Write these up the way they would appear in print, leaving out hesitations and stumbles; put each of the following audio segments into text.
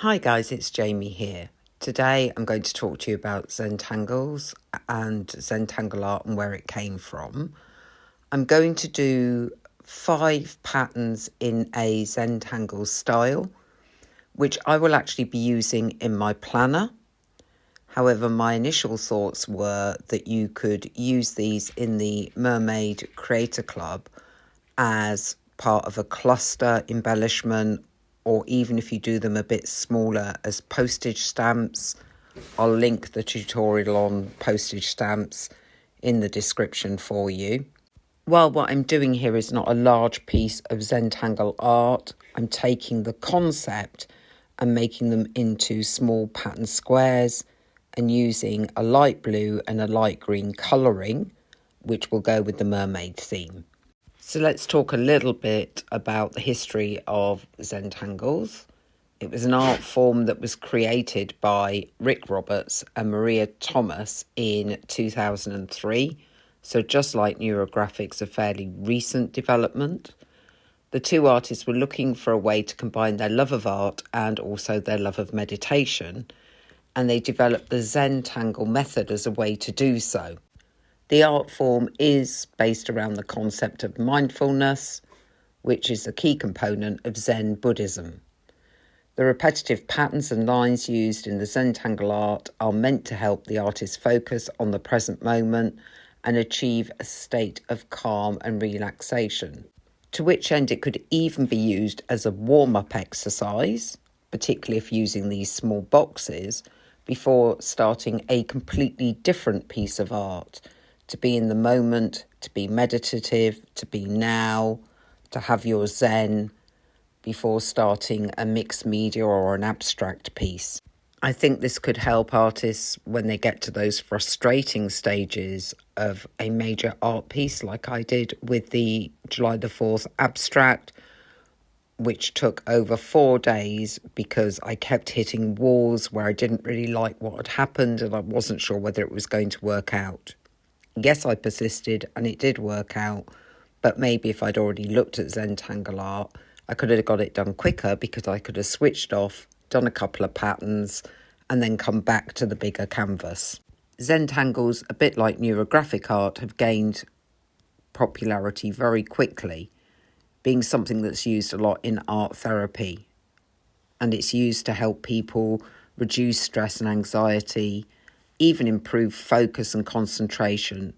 Hi guys, it's Jamie here. Today I'm going to talk to you about Zentangles and Zentangle art and where it came from. I'm going to do 5 patterns in a Zentangle style, which I will actually be using in my planner. However, my initial thoughts were that you could use these in the Mermaid Creator Club as part of a cluster embellishment, or even if you do them a bit smaller as postage stamps. I'll link the tutorial on postage stamps in the description for you. Well, what I'm doing here is not a large piece of Zentangle art. I'm taking the concept and making them into small pattern squares and using a light blue and a light green colouring, which will go with the mermaid theme. So let's talk a little bit about the history of Zentangles. It was an art form that was created by Rick Roberts and Maria Thomas in 2003. So just like neurographics, a fairly recent development. The two artists were looking for a way to combine their love of art and also their love of meditation, and they developed the Zentangle method as a way to do so. The art form is based around the concept of mindfulness, which is a key component of Zen Buddhism. The repetitive patterns and lines used in the Zentangle art are meant to help the artist focus on the present moment and achieve a state of calm and relaxation, to which end it could even be used as a warm-up exercise, particularly if using these small boxes, before starting a completely different piece of art, to be in the moment, to be meditative, to be now, to have your Zen before starting a mixed media or an abstract piece. I think this could help artists when they get to those frustrating stages of a major art piece, like I did with the July the 4th abstract, which took over 4 days because I kept hitting walls where I didn't really like what had happened and I wasn't sure whether it was going to work out. Yes, I persisted and it did work out, but maybe if I'd already looked at Zentangle art, I could have got it done quicker because I could have switched off, done a couple of patterns, and then come back to the bigger canvas. Zentangles, a bit like neurographic art, have gained popularity very quickly, being something that's used a lot in art therapy. And it's used to help people reduce stress and anxiety, even improve focus and concentration,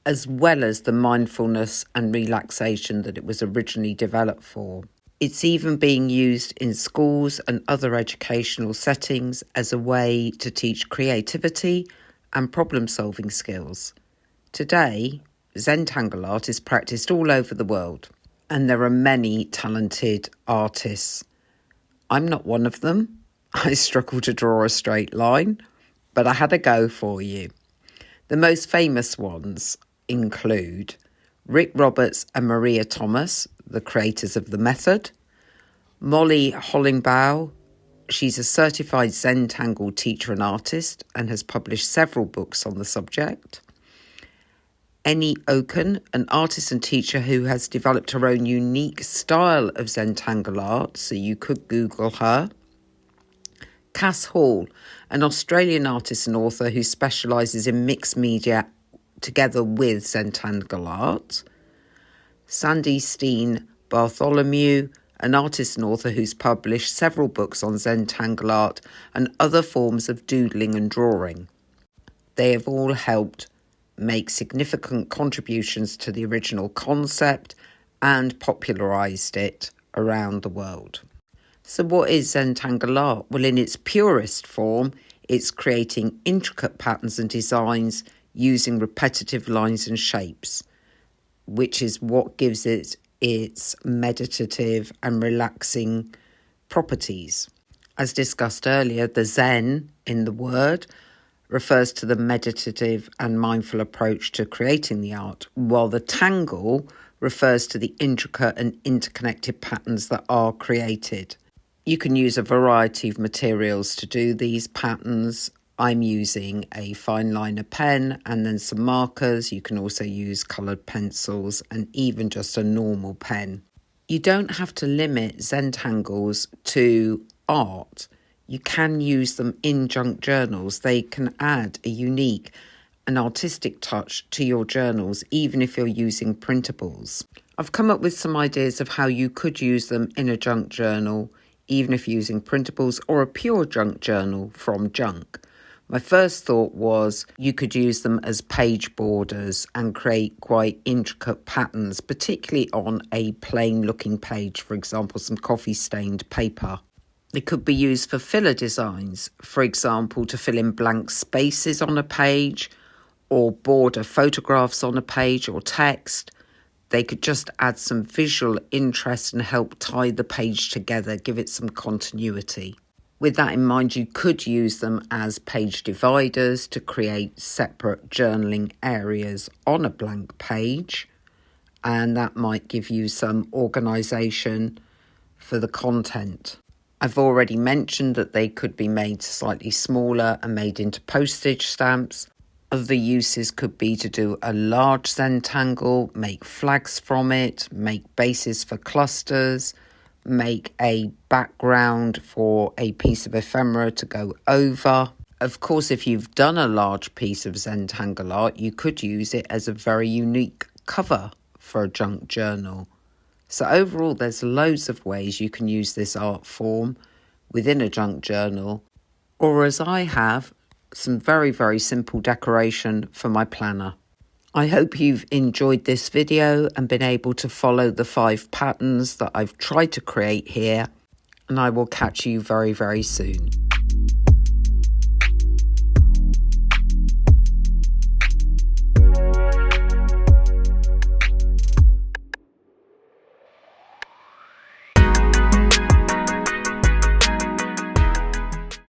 as well as the mindfulness and relaxation that it was originally developed for. It's even being used in schools and other educational settings as a way to teach creativity and problem-solving skills. Today, Zentangle art is practiced all over the world, and there are many talented artists. I'm not one of them. I struggle to draw a straight line, but I had a go for you. The most famous ones include Rick Roberts and Maria Thomas, the creators of the method. Molly Hollingbow, she's a certified Zentangle teacher and artist and has published several books on the subject. Eni Oken, an artist and teacher who has developed her own unique style of Zentangle art, so you could Google her. Cass Hall, an Australian artist and author who specialises in mixed media together with Zentangle art. Sandy Steen Bartholomew, an artist and author who's published several books on Zentangle art and other forms of doodling and drawing. They have all helped make significant contributions to the original concept and popularised it around the world. So what is Zentangle art? Well, in its purest form, it's creating intricate patterns and designs using repetitive lines and shapes, which is what gives it its meditative and relaxing properties. As discussed earlier, the Zen in the word refers to the meditative and mindful approach to creating the art, while the tangle refers to the intricate and interconnected patterns that are created. You can use a variety of materials to do these patterns. I'm using a fine liner pen and then some markers. You can also use coloured pencils and even just a normal pen. You don't have to limit Zentangles to art. you can use them in junk journals. They can add a unique and artistic touch to your journals, even if you're using printables. I've come up with some ideas of how you could use them in a junk journal, even if using printables, or a pure junk journal from junk. My first thought was you could use them as page borders and create quite intricate patterns, particularly on a plain looking page, for example, some coffee stained paper. They could be used for filler designs, for example, to fill in blank spaces on a page or border photographs on a page or text. They could just add some visual interest and help tie the page together, give it some continuity. With that in mind, you could use them as page dividers to create separate journaling areas on a blank page, and that might give you some organisation for the content. I've already mentioned that they could be made slightly smaller and made into postage stamps. Other uses could be to do a large Zentangle, make flags from it, make bases for clusters, make a background for a piece of ephemera to go over. Of course, if you've done a large piece of Zentangle art, you could use it as a very unique cover for a junk journal. So overall, there's loads of ways you can use this art form within a junk journal, or as I have, some very, very simple decoration for my planner. I hope you've enjoyed this video and been able to follow the 5 patterns that I've tried to create here, and I will catch you very, very soon.